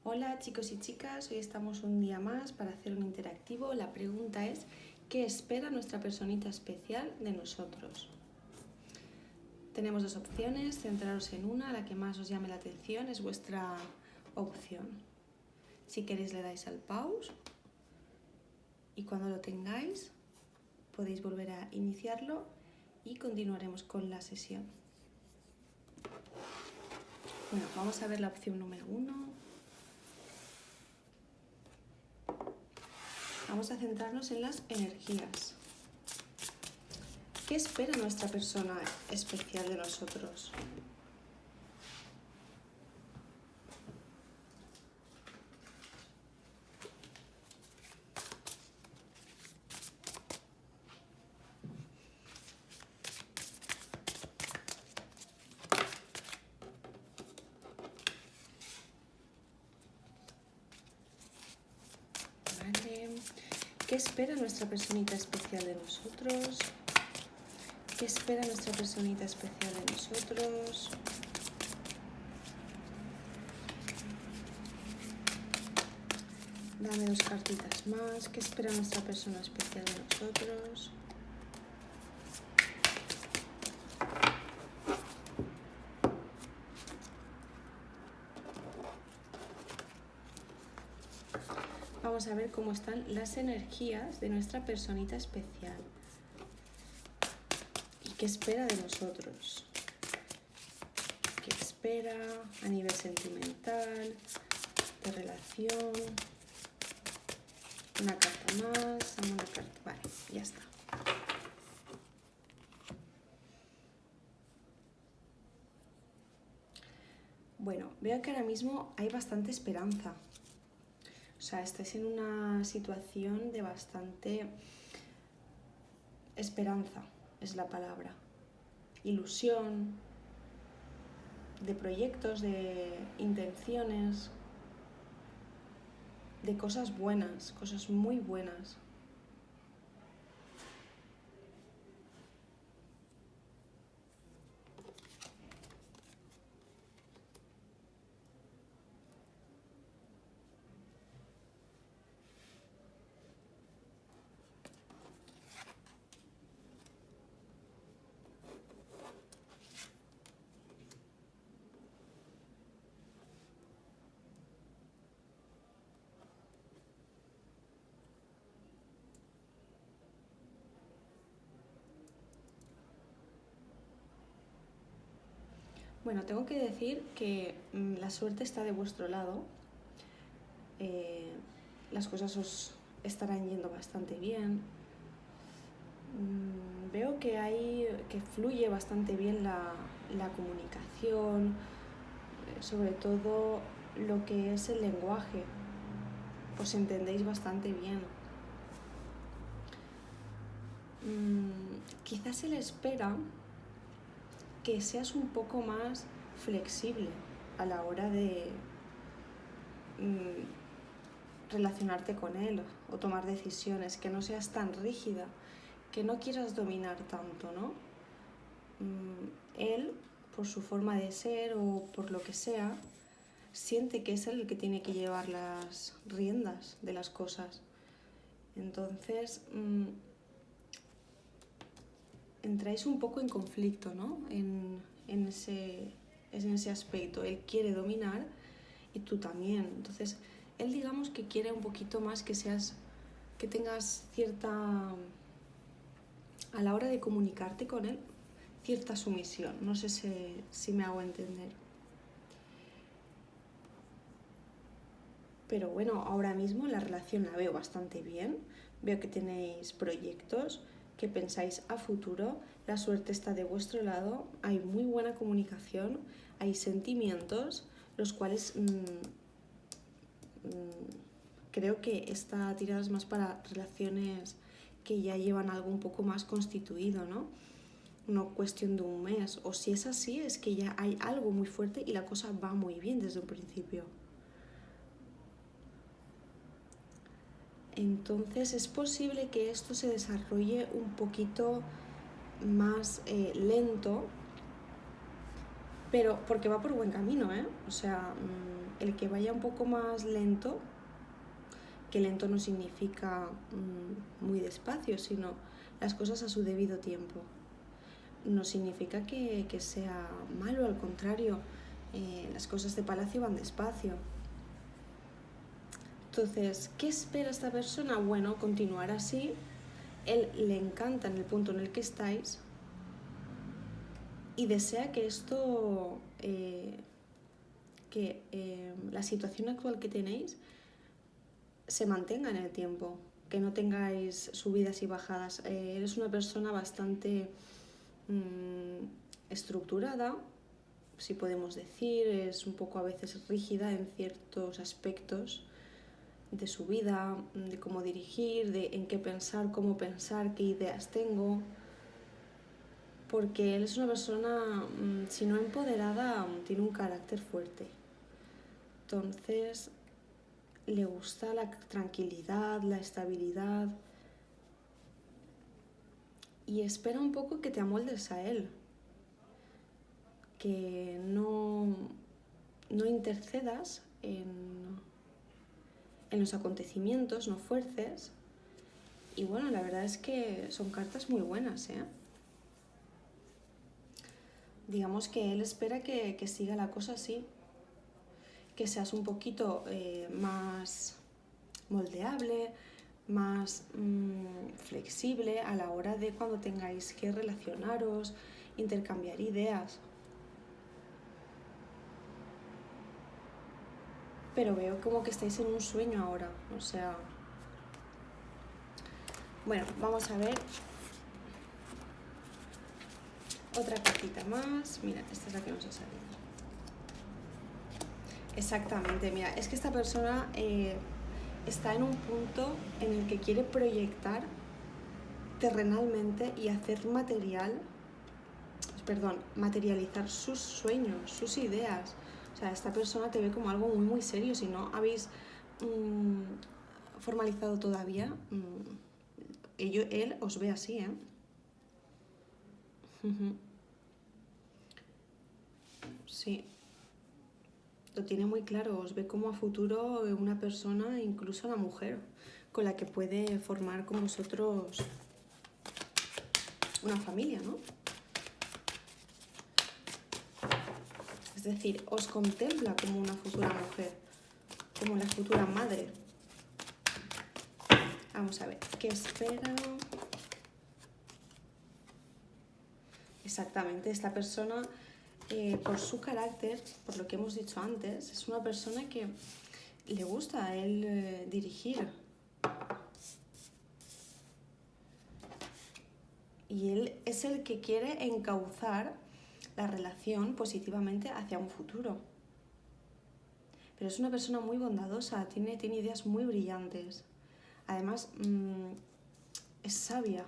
Hola chicos y chicas, hoy estamos un día más para hacer un interactivo. La pregunta es, ¿qué espera nuestra personita especial de nosotros? Tenemos dos opciones, centraros en una, la que más os llame la atención es vuestra opción. Si queréis le dais al pause y cuando lo tengáis podéis volver a iniciarlo y continuaremos con la sesión. Bueno, vamos a ver la opción número 1. Vamos a centrarnos en las energías. ¿Qué espera nuestra persona especial de nosotros? Vale. ¿Qué espera nuestra personita especial de nosotros? ¿Qué espera nuestra personita especial de nosotros? Dame dos cartitas más. ¿Qué espera nuestra persona especial de nosotros? Vamos a ver cómo están las energías de nuestra personita especial. ¿Y qué espera de nosotros? ¿Qué espera a nivel sentimental, de relación? Una carta más, una carta. Vale, ya está. Bueno, veo que ahora mismo hay bastante esperanza. O sea, estáis en una situación de bastante esperanza, es la palabra. Ilusión, de proyectos, de intenciones, de cosas buenas, cosas muy buenas. Bueno, tengo que decir que la suerte está de vuestro lado. Las cosas os estarán yendo bastante bien. Veo que fluye bastante bien la comunicación, sobre todo lo que es el lenguaje. Os entendéis bastante bien. Quizás se le espera que seas un poco más flexible a la hora de relacionarte con él o tomar decisiones, que no seas tan rígida, que no quieras dominar tanto, ¿no? Él, por su forma de ser o por lo que sea, siente que es él el que tiene que llevar las riendas de las cosas. Entonces, entráis un poco en conflicto, ¿no? En ese aspecto. Él quiere dominar y tú también. Entonces, él digamos que quiere un poquito más que tengas cierta, a la hora de comunicarte con él, cierta sumisión. No sé si me hago entender. Pero bueno, ahora mismo la relación la veo bastante bien. Veo que tenéis proyectos, que pensáis a futuro, la suerte está de vuestro lado, hay muy buena comunicación, hay sentimientos, los cuales creo que esta tirada es más para relaciones que ya llevan algo un poco más constituido, ¿no? No cuestión de un mes. O si es así, es que ya hay algo muy fuerte y la cosa va muy bien desde un principio. Entonces es posible que esto se desarrolle un poquito más lento, pero porque va por buen camino, ¿eh? O sea, el que vaya un poco más lento, que lento no significa muy despacio, sino las cosas a su debido tiempo. No significa que sea malo, al contrario, las cosas de palacio van despacio. Entonces, ¿qué espera esta persona? Bueno, continuar así. Él le encanta en el punto en el que estáis y desea que esto, la situación actual que tenéis se mantenga en el tiempo, que no tengáis subidas y bajadas. Eres una persona bastante estructurada, si podemos decir, es un poco a veces rígida en ciertos aspectos de su vida, de cómo dirigir, de en qué pensar, cómo pensar, qué ideas tengo, porque él es una persona, si no empoderada, tiene un carácter fuerte. Entonces, le gusta la tranquilidad, la estabilidad y espera un poco que te amoldes a él, que no intercedas en los acontecimientos, no fuerces. Y bueno, la verdad es que son cartas muy buenas, ¿eh? Digamos que él espera que siga la cosa así, que seas un poquito más moldeable, más flexible a la hora de cuando tengáis que relacionaros, intercambiar ideas. Pero veo como que estáis en un sueño ahora, o sea... Bueno, vamos a ver otra cartita más. Mira, esta es la que nos ha salido. Exactamente, mira, es que esta persona está en un punto en el que quiere proyectar terrenalmente y hacer materializar sus sueños, sus ideas. O sea, esta persona te ve como algo muy, muy serio. Si no habéis formalizado todavía, él os ve así, ¿eh? Sí. Lo tiene muy claro, os ve como a futuro una persona, incluso una mujer, con la que puede formar con vosotros una familia, ¿no? Es decir, os contempla como una futura mujer, como la futura madre. Vamos a ver, ¿qué espera? Exactamente, esta persona, por su carácter, por lo que hemos dicho antes, es una persona que le gusta a él dirigir. Y él es el que quiere encauzar la relación positivamente hacia un futuro. Pero es una persona muy bondadosa, tiene ideas muy brillantes. Además, es sabia.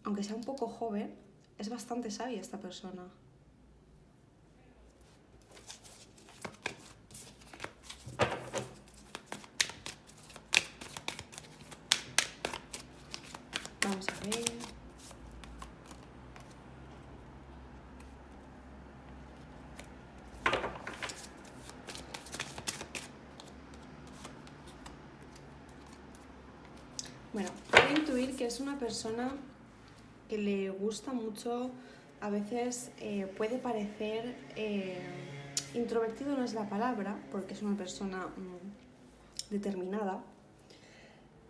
Aunque sea un poco joven, es bastante sabia esta persona. Vamos a ver. Bueno, quiero intuir que es una persona que le gusta mucho, a veces puede parecer introvertido, no es la palabra, porque es una persona determinada,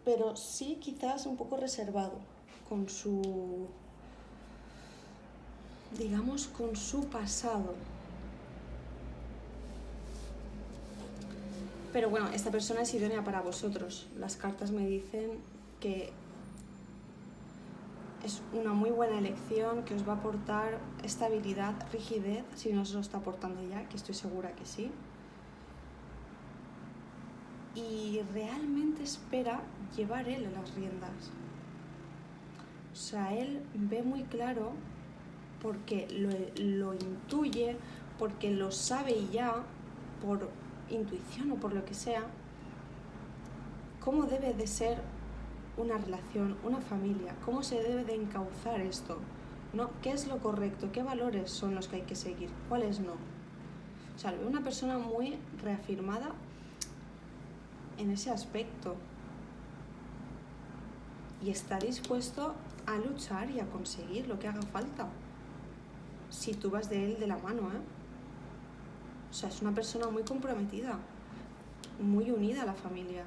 pero sí quizás un poco reservado con su, digamos, con su pasado. Pero bueno, esta persona es idónea para vosotros. Las cartas me dicen que es una muy buena elección, que os va a aportar estabilidad, rigidez, si no os lo está aportando ya, que estoy segura que sí. Y realmente espera llevar él las riendas. O sea, él ve muy claro, porque lo intuye, porque lo sabe ya, por intuición o por lo que sea, cómo debe de ser una relación, una familia, cómo se debe de encauzar esto, ¿no? ¿Qué es lo correcto? ¿Qué valores son los que hay que seguir? ¿Cuáles no? O O sea, lo veo una persona muy reafirmada en ese aspecto. Y está dispuesto a luchar y a conseguir lo que haga falta. Si tú vas de él de la mano, ¿eh? O sea, es una persona muy comprometida, muy unida a la familia.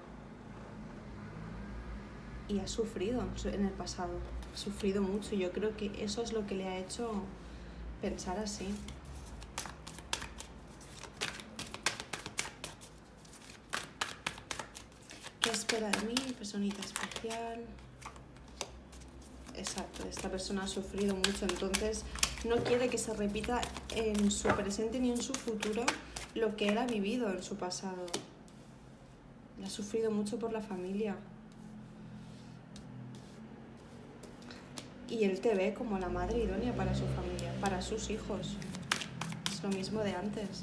Y ha sufrido en el pasado, ha sufrido mucho. Y yo creo que eso es lo que le ha hecho pensar así. ¿Qué espera de mí, personita especial? Exacto, esta persona ha sufrido mucho, entonces no quiere que se repita en su presente ni en su futuro lo que él ha vivido en su pasado. Ha sufrido mucho por la familia. Y él te ve como la madre idónea para su familia, para sus hijos. Es lo mismo de antes.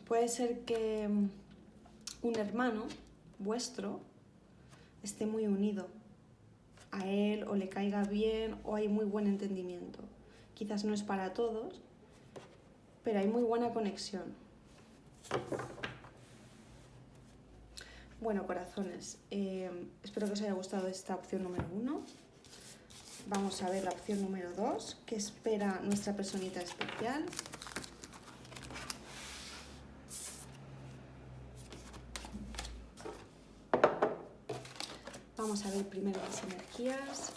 Puede ser que un hermano vuestro esté muy unido a él o le caiga bien o hay muy buen entendimiento. Quizás no es para todos, pero hay muy buena conexión. Bueno, corazones, espero que os haya gustado esta opción número 1. Vamos a ver la opción número 2, que espera nuestra personita especial. Vamos a ver primero las energías.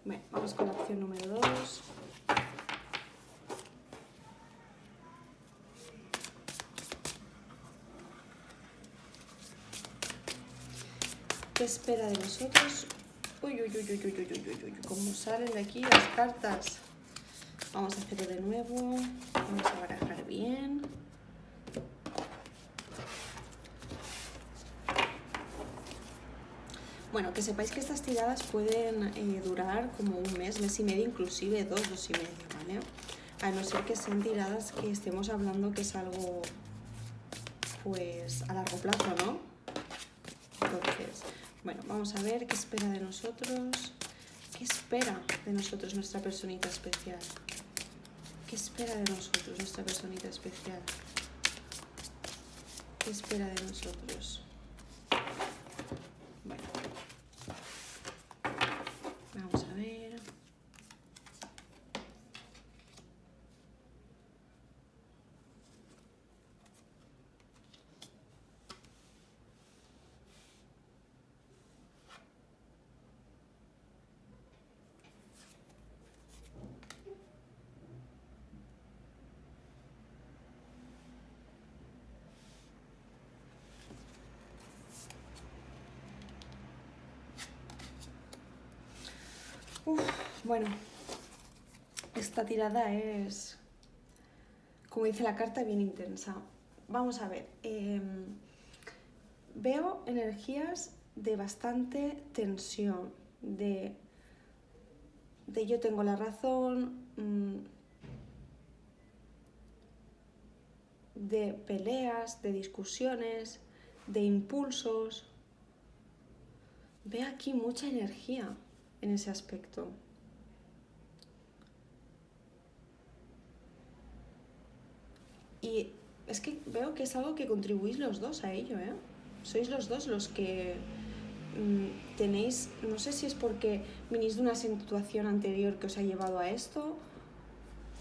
Bueno, vamos con la opción número 2. ¿Qué espera de nosotros? Uy, uy, uy, uy, uy, uy, uy, uy, uy, cómo salen de aquí las cartas. Vamos a hacerlo de nuevo. Vamos a barajar bien. Bueno, que sepáis que estas tiradas pueden durar como un mes, mes y medio, inclusive dos y medio, ¿vale? A no ser que sean tiradas que estemos hablando que es algo, pues, a largo plazo, ¿no? Entonces, bueno, vamos a ver qué espera de nosotros. ¿Qué espera de nosotros nuestra personita especial? ¿Qué espera de nosotros nuestra personita especial? ¿Qué espera de nosotros? Bueno, vamos a ver. Bueno, esta tirada es, como dice la carta, bien intensa. Vamos a ver. Veo energías de bastante tensión, de yo tengo la razón, de peleas, de discusiones, de impulsos. Veo aquí mucha energía en ese aspecto. Y es que veo que es algo que contribuís los dos a ello, ¿eh? Sois los dos los que tenéis, no sé si es porque venís de una situación anterior que os ha llevado a esto,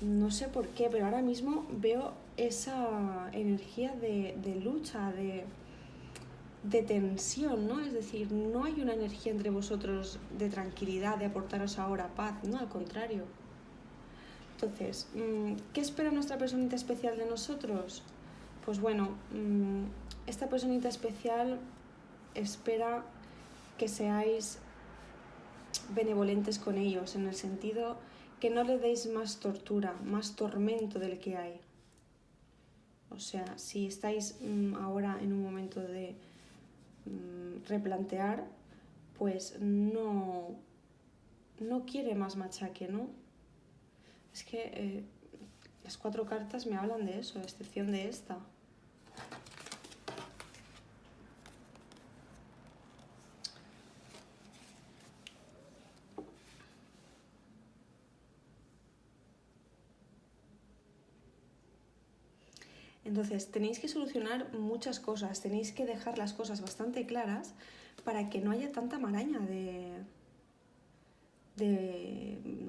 no sé por qué, pero ahora mismo veo esa energía de lucha, de tensión, ¿no? Es decir, no hay una energía entre vosotros de tranquilidad, de aportaros ahora paz, no, al contrario. Entonces, ¿qué espera nuestra personita especial de nosotros? Pues bueno, esta personita especial espera que seáis benevolentes con ellos, en el sentido que no le deis más tortura, más tormento del que hay. O sea, si estáis ahora en un momento de replantear, pues no quiere más machaque, ¿no? Es que las 4 cartas me hablan de eso, a excepción de esta. Entonces, tenéis que solucionar muchas cosas, tenéis que dejar las cosas bastante claras para que no haya tanta maraña no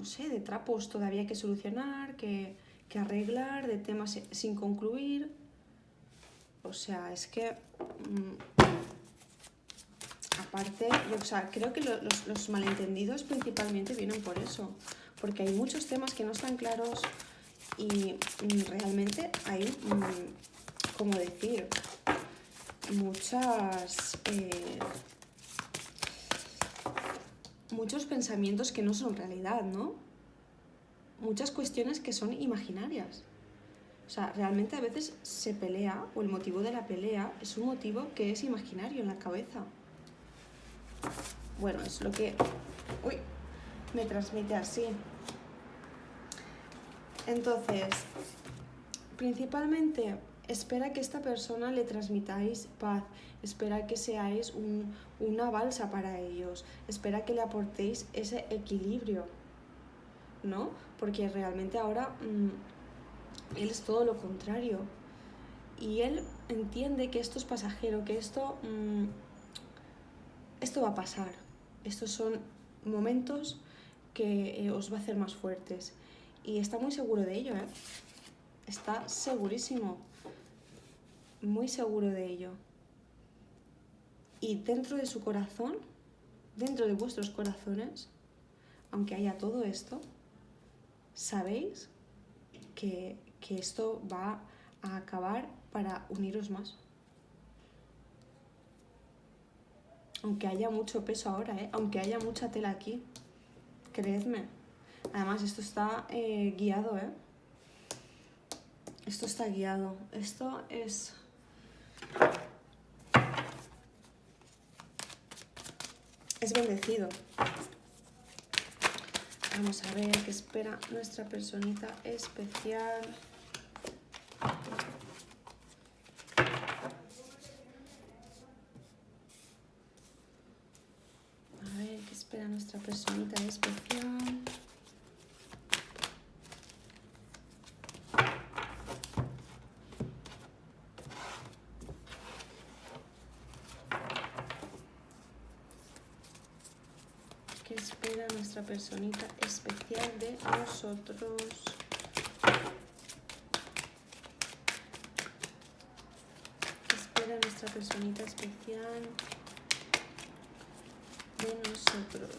sé, de trapos todavía que solucionar, que arreglar, de temas sin concluir. O sea, es que... aparte, o sea, creo que los malentendidos principalmente vienen por eso. Porque hay muchos temas que no están claros y realmente hay, ¿cómo decir? Muchos pensamientos que no son realidad, ¿no? Muchas cuestiones que son imaginarias. O sea, realmente a veces se pelea, o el motivo de la pelea es un motivo que es imaginario en la cabeza. Bueno, es lo que me transmite así. Entonces, principalmente, espera que esta persona le transmitáis paz, espera que seáis una balsa para ellos, espera que le aportéis ese equilibrio, ¿no? Porque realmente ahora él es todo lo contrario. Y él entiende que esto es pasajero, que esto va a pasar. Estos son momentos que os va a hacer más fuertes. Y está muy seguro de ello, ¿eh? Está segurísimo. Muy seguro de ello. Y dentro de su corazón, dentro de vuestros corazones, aunque haya todo esto, sabéis que esto va a acabar para uniros más. Aunque haya mucho peso ahora, aunque haya mucha tela aquí, creedme. Además, esto está guiado, Esto está guiado. Esto es... es bendecido. Vamos a ver qué espera nuestra personita especial. A ver qué espera nuestra personita especial. ¿Qué espera nuestra personita especial de nosotros? ¿Qué espera nuestra personita especial de nosotros?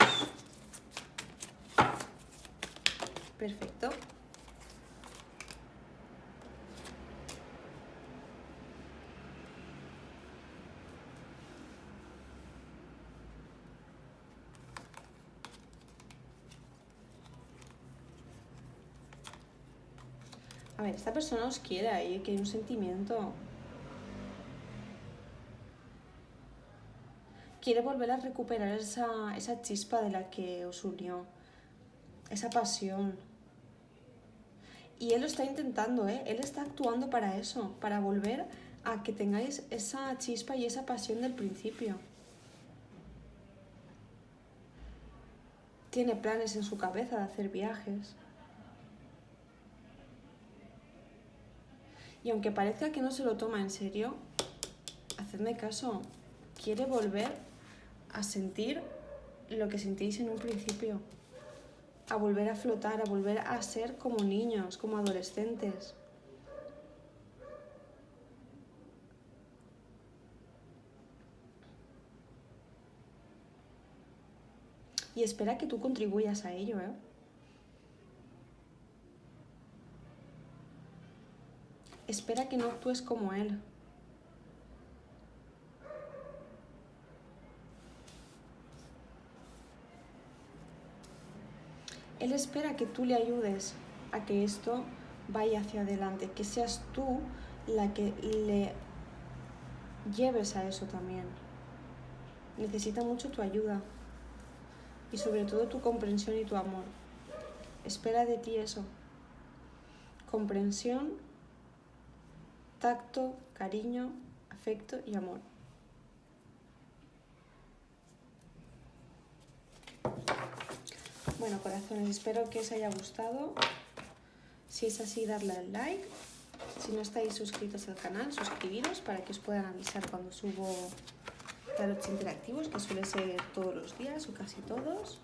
Perfecto. A ver, esta persona os quiere ahí, que hay un sentimiento. Quiere volver a recuperar esa chispa de la que os unió, esa pasión. Y él lo está intentando, Él está actuando para eso, para volver a que tengáis esa chispa y esa pasión del principio. Tiene planes en su cabeza de hacer viajes. Y aunque parezca que no se lo toma en serio, hacedme caso, quiere volver a sentir lo que sentíais en un principio, a volver a flotar, a volver a ser como niños, como adolescentes. Y espera que tú contribuyas a ello, Espera que no actúes como él. Él espera que tú le ayudes a que esto vaya hacia adelante, que seas tú la que le lleves a eso también. Necesita mucho tu ayuda y sobre todo tu comprensión y tu amor. Espera de ti eso. comprensión, tacto, cariño, afecto y amor. Bueno, corazones, espero que os haya gustado. Si es así, darle al like. Si no estáis suscritos al canal, suscribiros para que os puedan avisar cuando subo tarots interactivos, que suele ser todos los días o casi todos.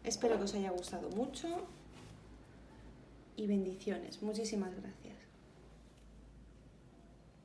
Espero que os haya gustado mucho y bendiciones. Muchísimas gracias.